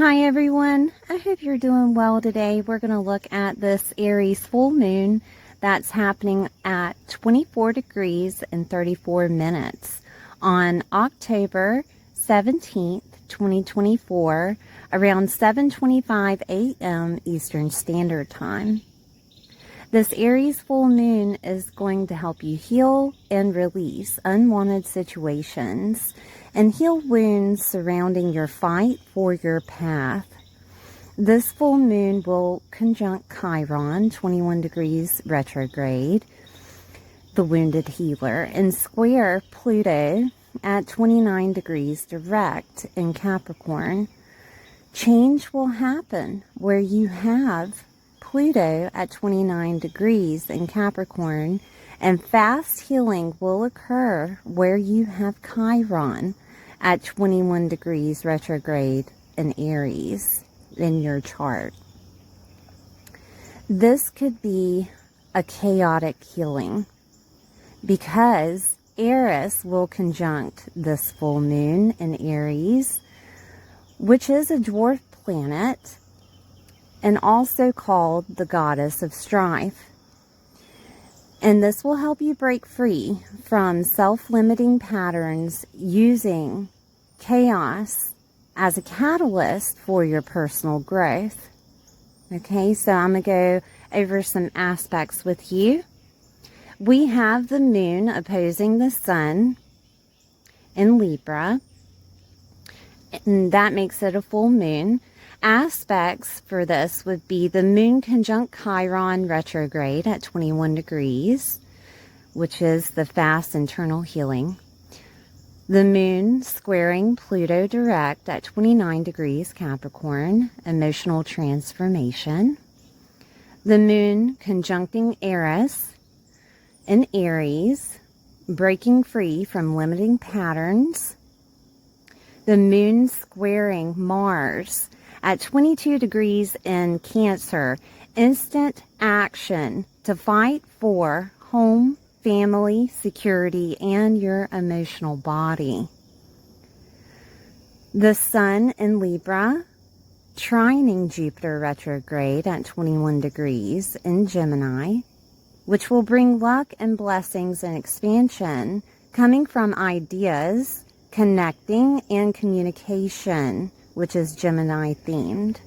Hi everyone, I hope you're doing well today. We're going to look at this Aries full moon that's happening at 24 degrees and 34 minutes on October 17th, 2024, around 7:25 a.m. Eastern Standard Time. This Aries full moon is going to help you heal and release unwanted situations and heal wounds surrounding your fight for your path. This full moon will conjunct Chiron, 21 degrees retrograde, the wounded healer, and square Pluto at 29 degrees direct in Capricorn. Change will happen where you have Pluto at 29 degrees in Capricorn, and fast healing will occur where you have Chiron at 21 degrees retrograde in Aries in your chart. This could be a chaotic healing because Eris will conjunct this full moon in Aries, which is a dwarf planet and also called the goddess of strife. And this will help you break free from self-limiting patterns using chaos as a catalyst for your personal growth. Okay, so I'm going to go over some aspects with you. We have the moon opposing the sun in Libra, and that makes it a full moon. Aspects for this would be the moon conjunct Chiron retrograde at 21 degrees, which is the fast internal healing. The moon squaring Pluto direct at 29 degrees Capricorn, emotional transformation. The moon conjuncting Eris in Aries, breaking free from limiting patterns. The moon squaring Mars at 22 degrees in Cancer, instant action to fight for home, family, security, and your emotional body. The sun in Libra, trining Jupiter retrograde at 21 degrees in Gemini, which will bring luck and blessings and expansion coming from ideas, connecting, and communication, which is Gemini themed.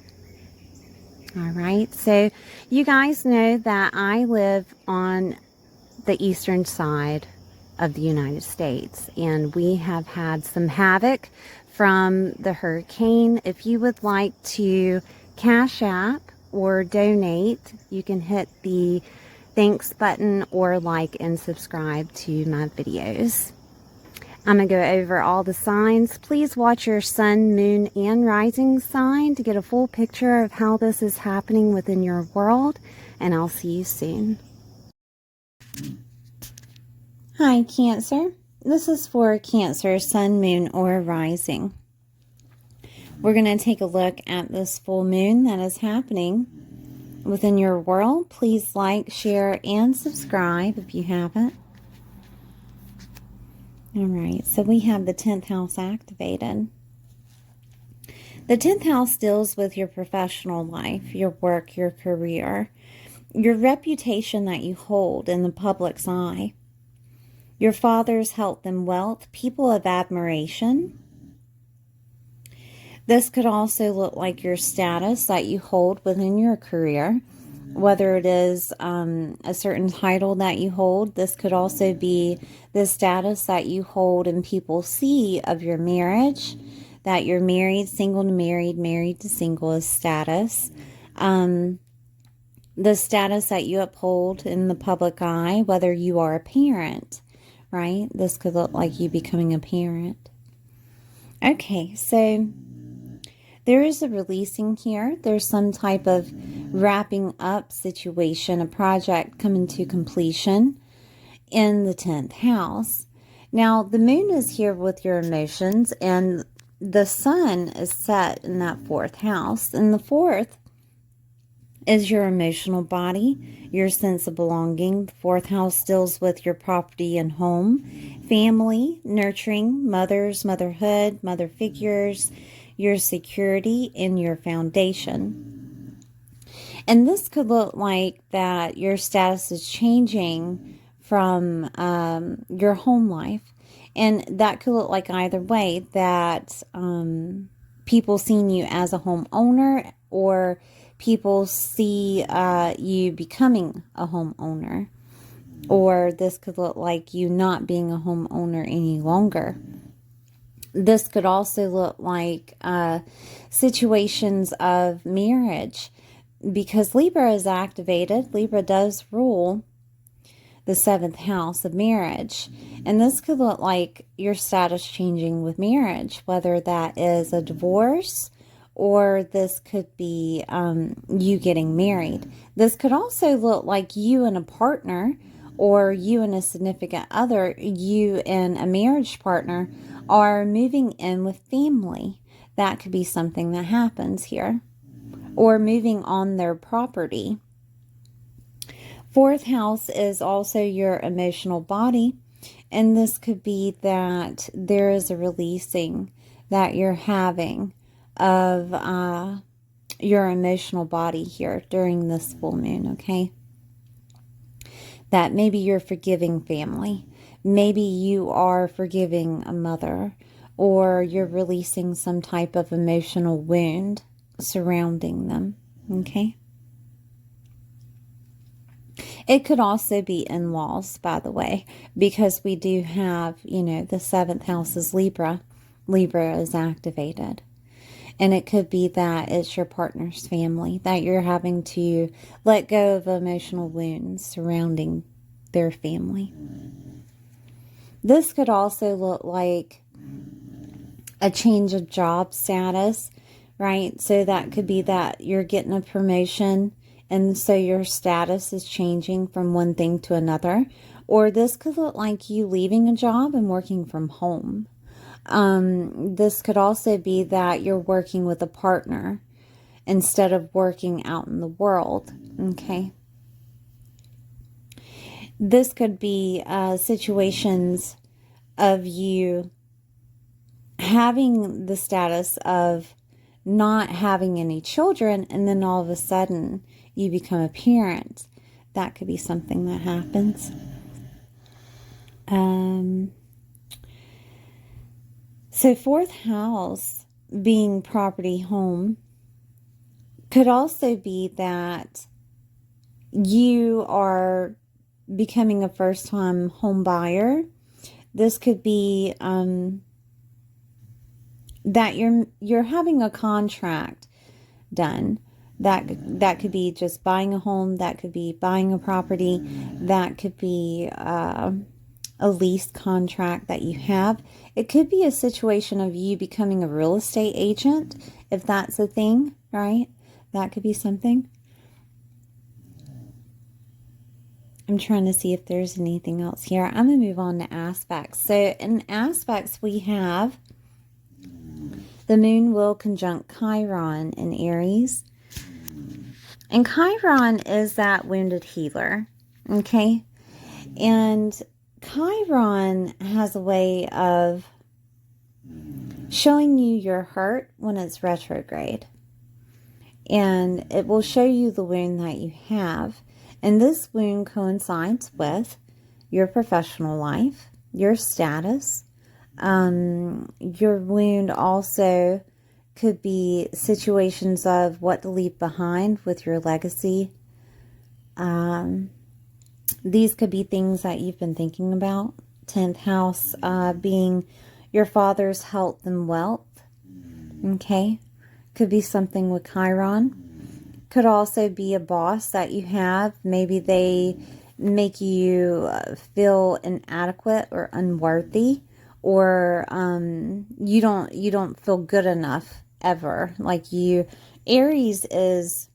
All right, so you guys know that I live on the eastern side of the United States, and we have had some havoc from the hurricane. If you would like to Cash App or donate, you can hit the thanks button or like and subscribe to my videos. I'm going to go over all the signs. Please watch your sun, moon, and rising sign to get a full picture of how this is happening within your world, and I'll see you soon. Hi, Cancer. This is for Cancer, sun, moon, or rising. We're going to take a look at this full moon that is happening within your world. Please like, share, and subscribe if you haven't. All right, so we have the 10th house activated. The 10th house deals with your professional life, your work, your career, your reputation that you hold in the public's eye, your father's health and wealth, people of admiration. This could also look like your status that you hold within your career, whether it is a certain title that you hold. This could also be the status that you hold and people see of your marriage, that you're married, single to married, married to single is status. The status that you uphold in the public eye, whether you are a parent, right? This could look like you becoming a parent. Okay, so there is a releasing here. There's some type of wrapping up situation, a project coming to completion in the 10th house. Now, the moon is here with your emotions, and the sun is set in that 4th house. And the 4th is your emotional body, your sense of belonging. The 4th house deals with your property and home, family, nurturing, mothers, motherhood, mother figures, your security, and your foundation. And this could look like that your status is changing from your home life. And that could look like either way, that people seeing you as a homeowner, or people see you becoming a homeowner. Or this could look like you not being a homeowner any longer. This could also look like situations of marriage, because Libra is activated. Libra does rule the 7th house of marriage. And this could look like your status changing with marriage, whether that is a divorce, or this could be you getting married. This could also look like you and a partner, or you and a significant other, you and a marriage partner are moving in with family. That could be something that happens here. Or moving on their property. 4th house is also your emotional body. And this could be that there is a releasing that you're having of your emotional body here during this full moon, okay? That maybe you're forgiving family. Maybe you are forgiving a mother, or you're releasing some type of emotional wound surrounding them, okay? It could also be in-laws, by the way, because we do have, the 7th house is Libra. Libra is activated. And it could be that it's your partner's family, that you're having to let go of emotional wounds surrounding their family. This could also look like a change of job status, right? So that could be that you're getting a promotion, and so your status is changing from one thing to another. Or this could look like you leaving a job and working from home. This could also be that you're working with a partner instead of working out in the world, okay? This could be situations of you having the status of not having any children, and then all of a sudden you become a parent. That could be something that happens. So 4th house being property, home, could also be that you are becoming a first-time home buyer. This could be that you're having a contract done. That could be just buying a home. That could be buying a property. That could be a lease contract that you have. It could be a situation of you becoming a real estate agent, if that's a thing, right? That could be something. I'm trying to see if there's anything else here. I'm going to move on to aspects. So in aspects, we have the moon will conjunct Chiron in Aries. And Chiron is that wounded healer, okay? And Chiron has a way of showing you your hurt when it's retrograde. And it will show you the wound that you have. And this wound coincides with your professional life, your status. Your wound also could be situations of what to leave behind with your legacy. These could be things that you've been thinking about. 10th house being your father's health and wealth. Okay. Could be something with Chiron. Could also be a boss that you have. Maybe they make you feel inadequate or unworthy, or you don't feel good enough ever. Like Aries is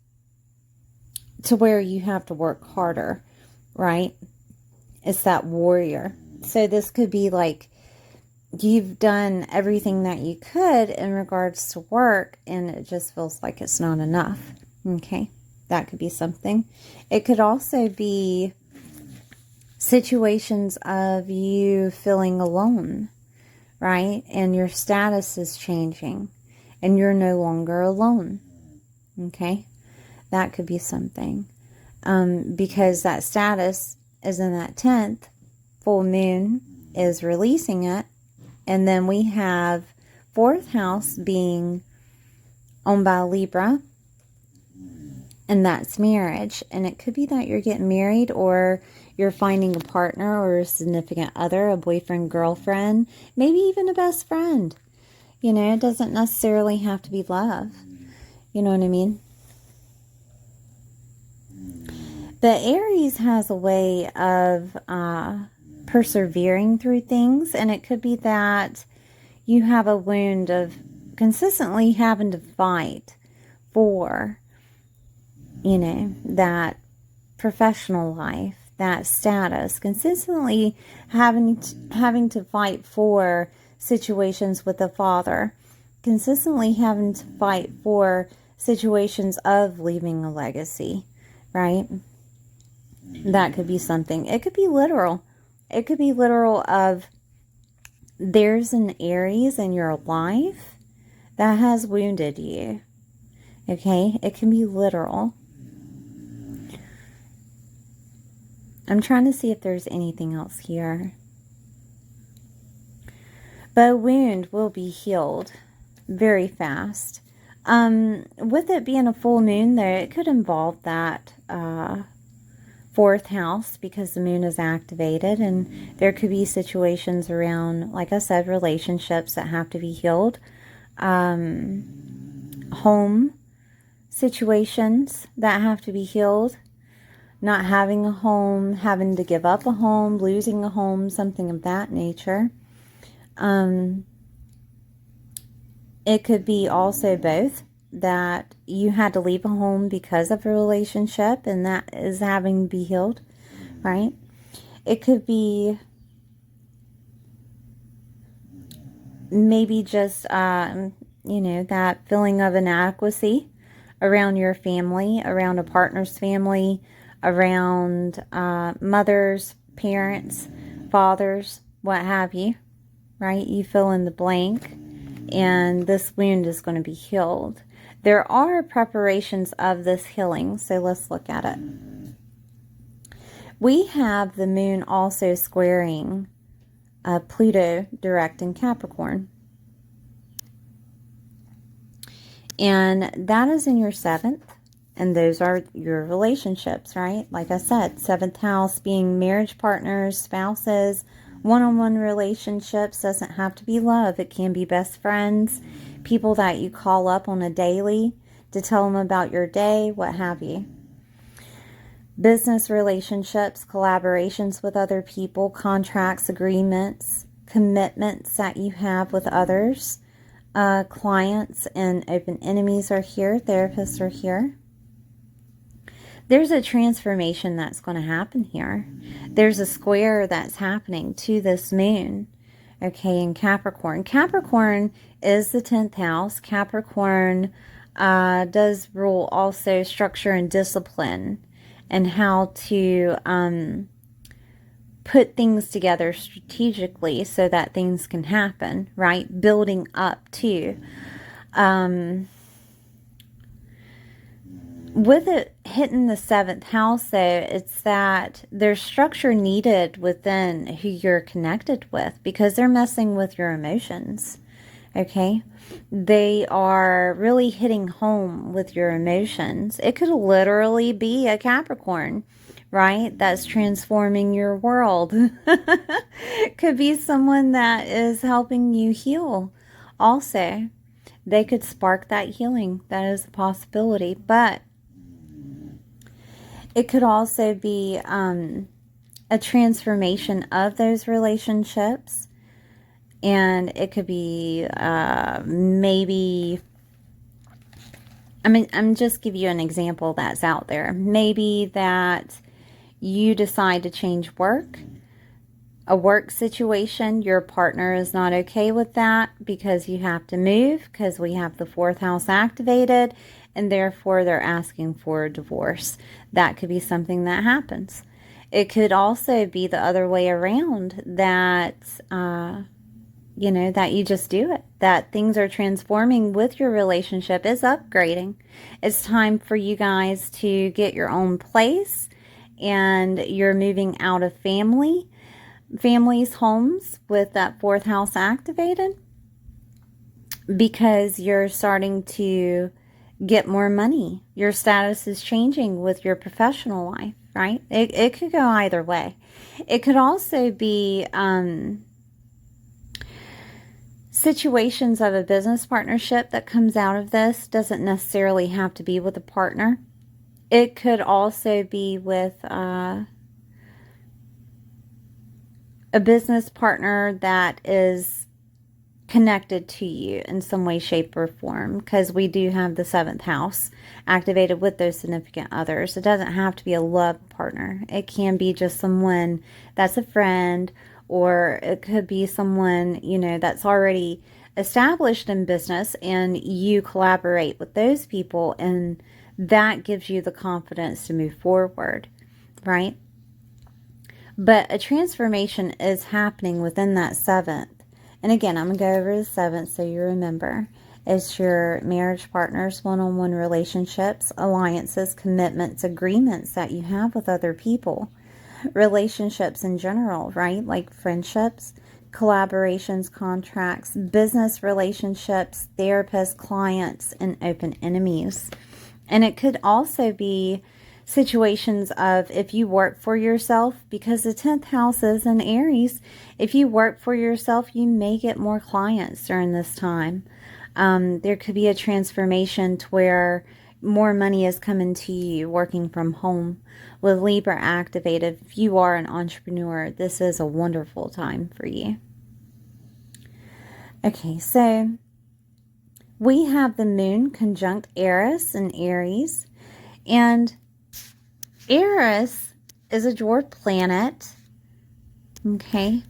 to where you have to work harder, right? It's that warrior. So this could be like you've done everything that you could in regards to work, and it just feels like it's not enough. Okay, that could be something. It could also be situations of you feeling alone, right? And your status is changing. and you're no longer alone. Okay? That could be something. Because that status is in that 10th, full moon is releasing it. And then we have 4th house being owned by Libra, and that's marriage. And it could be that you're getting married, or you're finding a partner or a significant other, a boyfriend, girlfriend, maybe even a best friend. You know, it doesn't necessarily have to be love. You know what I mean? But Aries has a way of persevering through things, and it could be that you have a wound of consistently having to fight for, you know, that professional life, that status, consistently having to fight for situations with the father, consistently having to fight for situations of leaving a legacy, right? That could be something. It could be literal. It could be literal of there's an Aries in your life that has wounded you. Okay? It can be literal. I'm trying to see if there's anything else here. But a wound will be healed very fast. With it being a full moon, though, it could involve that 4th house, because the moon is activated, and there could be situations around, like I said, relationships that have to be healed, home situations that have to be healed, not having a home, having to give up a home, losing a home, something of that nature. It could be also both, that you had to leave a home because of a relationship, and that is having to be healed, right? It could be maybe just, you know, that feeling of inadequacy around your family, around a partner's family, around mothers, parents, fathers, what have you, right? You fill in the blank, and this wound is going to be healed. There are preparations of this healing, so let's look at it. We have the moon also squaring Pluto direct in Capricorn. And that is in your 7th, and those are your relationships, right? Like I said, 7th house being marriage partners, spouses, one-on-one relationships. Doesn't have to be love. It can be best friends, people that you call up on a daily to tell them about your day, what have you. Business relationships, collaborations with other people, contracts, agreements, commitments that you have with others. Clients and open enemies are here. Therapists are here. There's a transformation that's going to happen here. There's a square that's happening to this moon. Okay, in Capricorn. Capricorn is the 10th house. Capricorn does rule also structure and discipline, and how to put things together strategically so that things can happen, right? Building up to. With it hitting the 7th house, though, it's that there's structure needed within who you're connected with, because they're messing with your emotions, okay? They are really hitting home with your emotions. It could literally be a Capricorn, right? That's transforming your world. Could be someone that is helping you heal also. They could spark that healing. That is a possibility. But it could also be a transformation of those relationships. And it could be maybe, I'm just give you an example that's out there. Maybe that you decide to change work, a work situation. Your partner is not okay with that because you have to move, because we have the 4th house activated, and therefore they're asking for a divorce. That could be something that happens. It could also be the other way around, that you know, that you just do it, that things are transforming with your relationship, is upgrading. It's time for you guys to get your own place, and you're moving out of families' homes with that fourth house activated, because you're starting to get more money. Your status is changing with your professional life, right? It could go either way. It could also be situations of a business partnership that comes out of this. Doesn't necessarily have to be with a partner. It could also be with a business partner that is connected to you in some way, shape, or form, because we do have the seventh house activated with those significant others. It doesn't have to be a love partner. It can be just someone that's a friend, or it could be someone, you know, that's already established in business, and you collaborate with those people, and that gives you the confidence to move forward, right? But a transformation is happening within that seventh. And again, I'm going to go over the seventh so you remember. It's your marriage partners, one-on-one relationships, alliances, commitments, agreements that you have with other people. Relationships in general, right? Like friendships, collaborations, contracts, business relationships, therapists, clients, and open enemies. And it could also be situations of if you work for yourself, because the 10th house is in Aries. If you work for yourself, you may get more clients during this time. There could be a transformation to where more money is coming to you working from home. With Libra activated, if you are an entrepreneur, this is a wonderful time for you. Okay, so we have the moon conjunct Eris in Aries, and Eris is a dwarf planet, okay,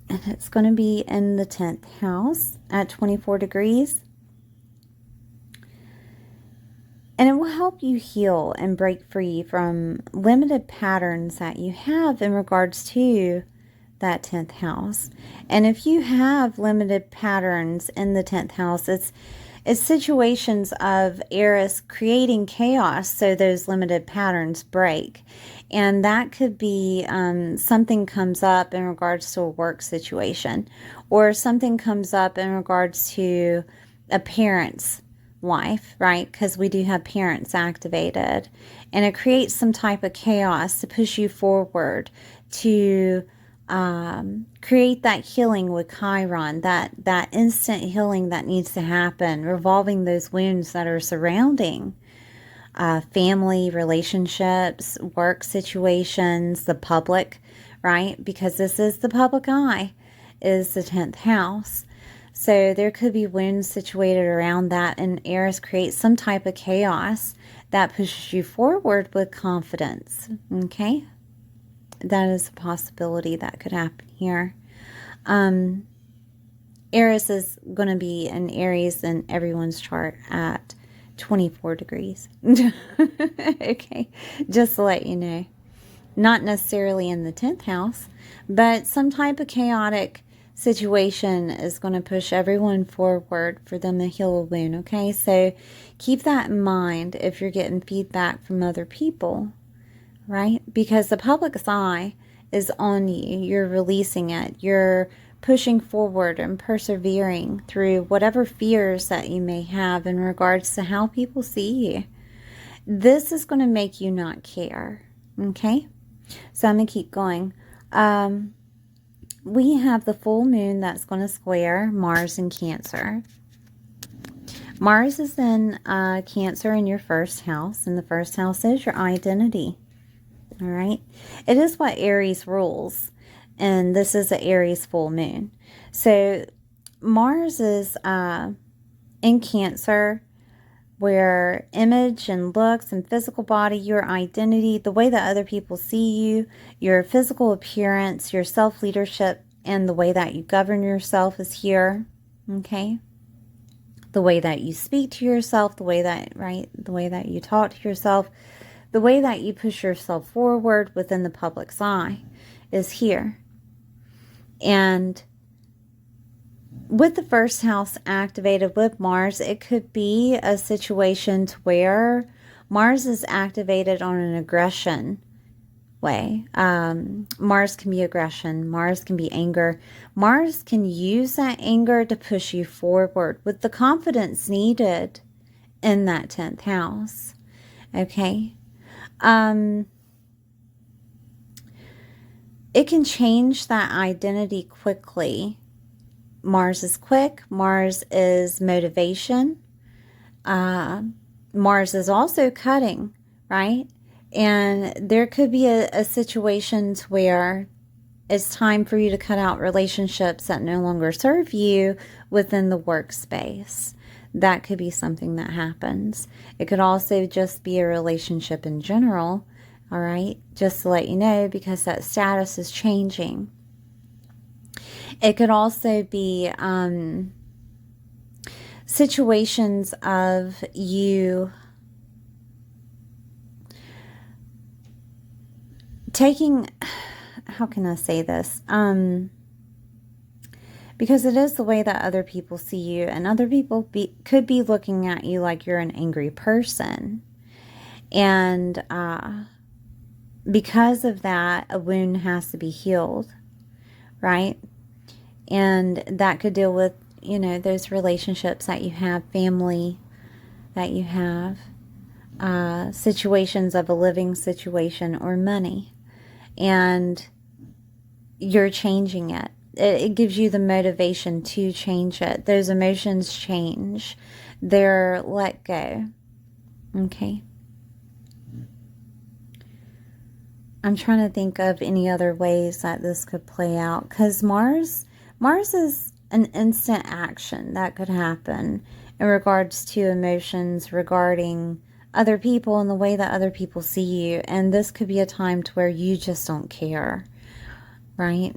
and it's going to be in the 10th house at 24 degrees, and it will help you heal and break free from limited patterns that you have in regards to that 10th house. And if you have limited patterns in the 10th house, it's situations of Eris creating chaos so those limited patterns break. And that could be something comes up in regards to a work situation, or something comes up in regards to a parent's life, right? Because we do have parents activated. And it creates some type of chaos to push you forward, to create that healing with Chiron, that instant healing that needs to happen, revolving those wounds that are surrounding family, relationships, work situations, the public, right? Because this is the public eye, is the 10th house. So there could be wounds situated around that, and Eris creates some type of chaos that pushes you forward with confidence, okay? That is a possibility that could happen here. Eris is going to be an Aries in everyone's chart at 24 degrees. Okay, just to let you know. Not necessarily in the 10th house, but some type of chaotic situation is going to push everyone forward for them to heal a wound, okay? So keep that in mind if you're getting feedback from other people, right? Because the public's eye is on you. You're releasing it. You're pushing forward and persevering through whatever fears that you may have in regards to how people see you. This is going to make you not care, okay? So I'm going to keep going. We have the full moon that's going to square Mars in Cancer. Mars is in Cancer in your first house, and the first house is your identity. All right. It is what Aries rules, and this is the Aries full moon. So Mars is in Cancer, where image and looks and physical body, your identity, the way that other people see you, your physical appearance, your self-leadership, and the way that you govern yourself is here, okay? The way that you speak to yourself, the way that, right, the way that you talk to yourself, the way that you push yourself forward within the public's eye is here. And with the first house activated with Mars, it could be a situation to where Mars is activated on an aggression way. Mars can be aggression. Mars can be anger. Mars can use that anger to push you forward with the confidence needed in that 10th house. Okay. It can change that identity quickly. Mars is quick. Mars is motivation. Mars is also cutting, right? And there could be a situation where it's time for you to cut out relationships that no longer serve you within the workspace. That could be something that happens. It could also just be a relationship in general, all right? Just to let you know, because that status is changing. It could also be situations of you taking, how can I say this? Because it is the way that other people see you, and other people could be looking at you like you're an angry person. And because of that, a wound has to be healed, right? And that could deal with, you know, those relationships that you have, family that you have, situations of a living situation, or money. And you're changing it. It gives you the motivation to change it. Those emotions change. They're let go. Okay. I'm trying to think of any other ways that this could play out, because Mars is an instant action that could happen in regards to emotions regarding other people and the way that other people see you. And this could be a time to where you just don't care, right?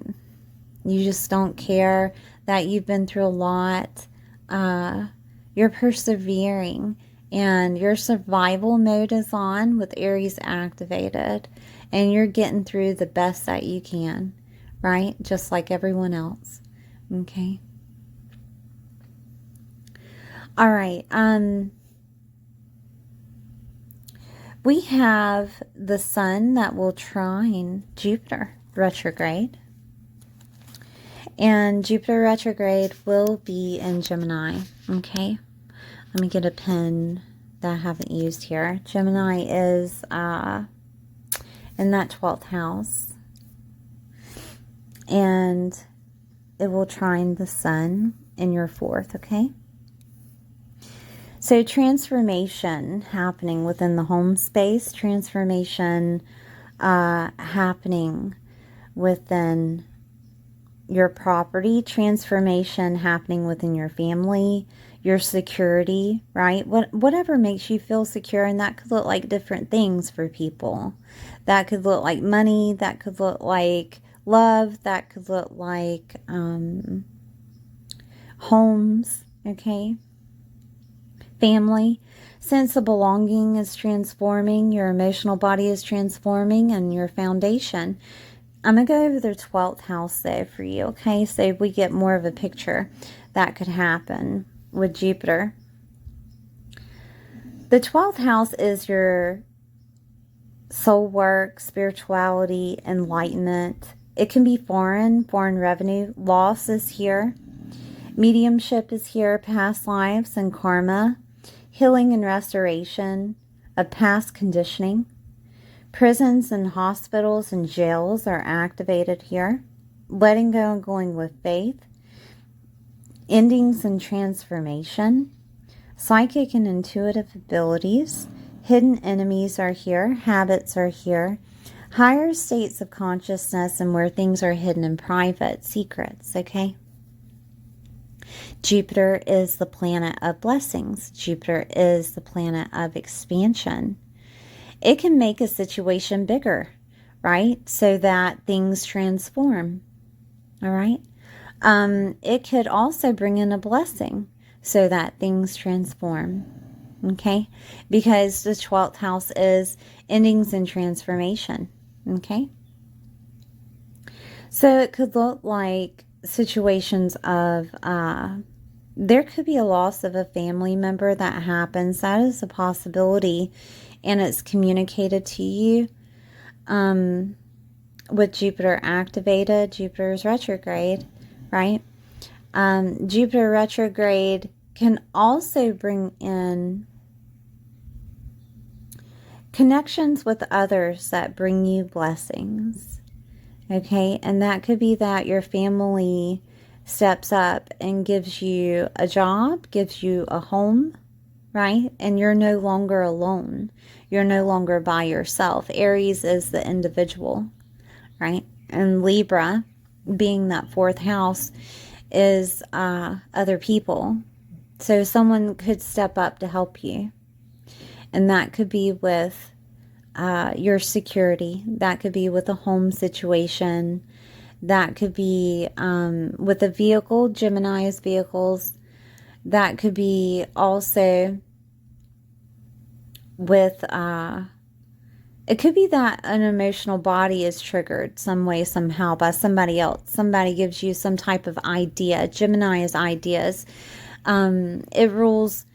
You just don't care that you've been through a lot. You're persevering, and your survival mode is on with Aries activated, and you're getting through the best that you can, right? Just like everyone else. Okay. All right. We have the sun that will trine Jupiter retrograde. And Jupiter retrograde will be in Gemini. Okay. Let me get a pen that I haven't used here. Gemini is in that 12th house. And it will trine the sun in your 4th, okay? So transformation happening within the home space, transformation happening within your property, transformation happening within your family, your security, right? Whatever makes you feel secure, and that could look like different things for people. That could look like money, that could look like love, that could look like homes, okay? Family. Sense of belonging is transforming, your emotional body is transforming, and your foundation. I'm going to go over the 12th house though for you, okay? So we get more of a picture that could happen with Jupiter. The 12th house is your soul work, spirituality, enlightenment. It can be foreign revenue. Loss is here. Mediumship is here. Past lives and karma. Healing and restoration of past conditioning. Prisons and hospitals and jails are activated here. Letting go and going with faith. Endings and transformation. Psychic and intuitive abilities. Hidden enemies are here. Habits are here. Higher states of consciousness and where things are hidden in private. Secrets, okay? Jupiter is the planet of blessings. Jupiter is the planet of expansion. It can make a situation bigger, right? So that things transform, all right? It could also bring in a blessing so that things transform, okay? Because the 12th house is endings and transformation, okay? So it could look like situations of, there could be a loss of a family member that happens. That is a possibility, and it's communicated to you. With Jupiter activated, Jupiter's retrograde, right? Jupiter retrograde can also bring in connections with others that bring you blessings, okay? And that could be that your family steps up and gives you a job, gives you a home, right? And you're no longer alone. You're no longer by yourself. Aries is the individual, right? And Libra, being that fourth house, is other people. So someone could step up to help you. And that could be with your security. That could be with a home situation. That could be with a vehicle, Gemini's vehicles. That could be also with, it could be that an emotional body is triggered some way, somehow by somebody else. Somebody gives you some type of idea. Gemini is ideas. It rules,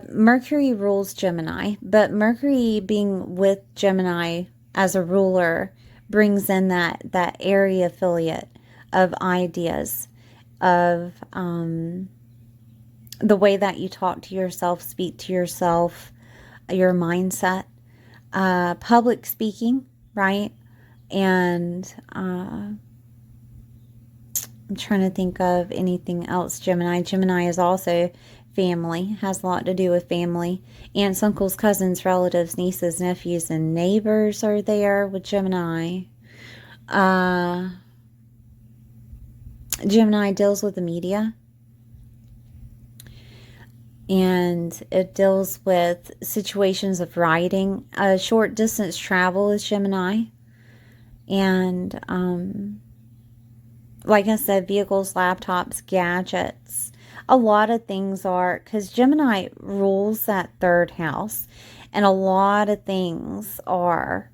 Mercury rules Gemini, but Mercury being with Gemini as a ruler brings in that area affiliate of ideas, of the way that you talk to yourself, speak to yourself, your mindset, public speaking, right? And I'm trying to think of anything else. Gemini is also family, has a lot to do with family. Aunts, uncles, cousins, relatives, nieces, nephews, and neighbors are there with Gemini. Gemini deals with the media. And it deals with situations of writing. Short distance travel is Gemini. And like I said, vehicles, laptops, gadgets. A lot of things are, because Gemini rules that third house. And a lot of things are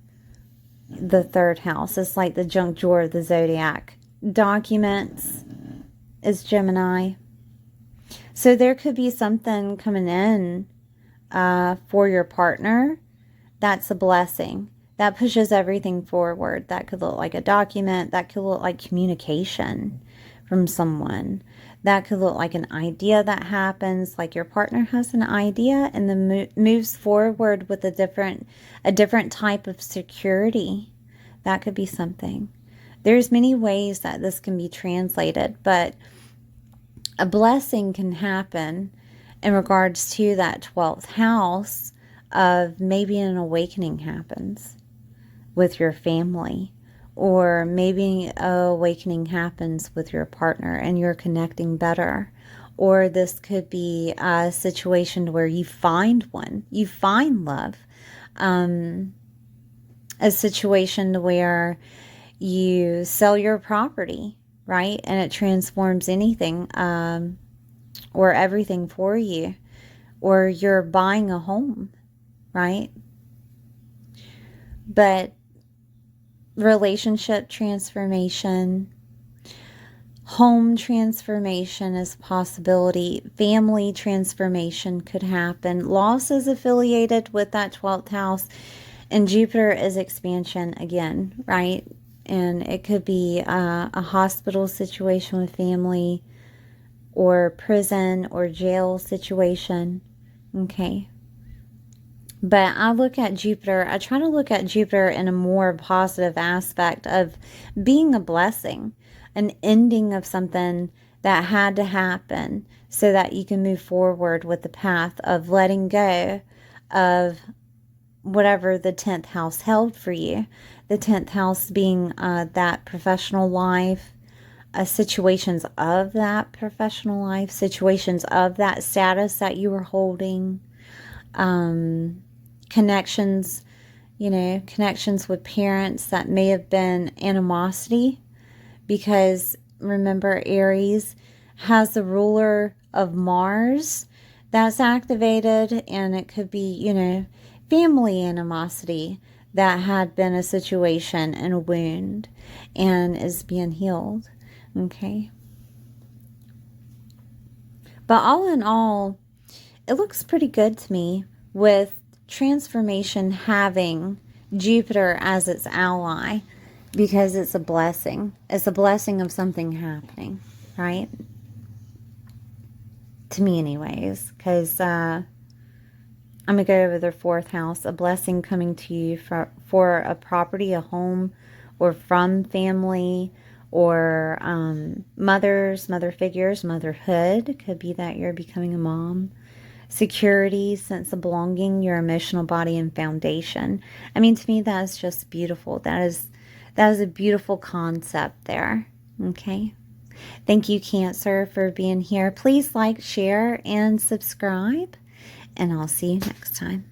the third house. It's like the junk drawer of the zodiac. Documents is Gemini. So there could be something coming in for your partner that's a blessing. That pushes everything forward. That could look like a document. That could look like communication from someone. That could look like an idea that happens, like your partner has an idea and then moves forward with a different type of security. That could be something. There's many ways that this can be translated, but a blessing can happen in regards to that 12th house of maybe an awakening happens with your family, or maybe an awakening happens with your partner and you're connecting better. Or this could be a situation where you find love. A situation where you sell your property, right? And it transforms anything or everything for you. Or you're buying a home, right? But relationship transformation, home transformation is a possibility. Family transformation could happen. Loss is affiliated with that 12th house. And Jupiter is expansion again, right? And it could be a hospital situation with family, or prison or jail situation. Okay. But I try to look at Jupiter in a more positive aspect of being a blessing, an ending of something that had to happen so that you can move forward with the path of letting go of whatever the 10th house held for you. The 10th house being that professional life, situations of that professional life, situations of that status that you were holding, connections with parents that may have been animosity, because remember, Aries has the ruler of Mars that's activated, and it could be, family animosity that had been a situation and a wound and is being healed. Okay. But all in all, it looks pretty good to me with transformation having Jupiter as its ally, because it's a blessing. It's a blessing of something happening, right? To me anyways, because I'm going to go over their 4th house, a blessing coming to you for a property, a home, or from family, or mother figures, motherhood. Could be that you're becoming a mom. Security, sense of belonging, your emotional body and foundation. I mean, to me, that is just beautiful. That is a beautiful concept there. Okay. Thank you, Cancer, for being here. Please like, share, and subscribe. And I'll see you next time.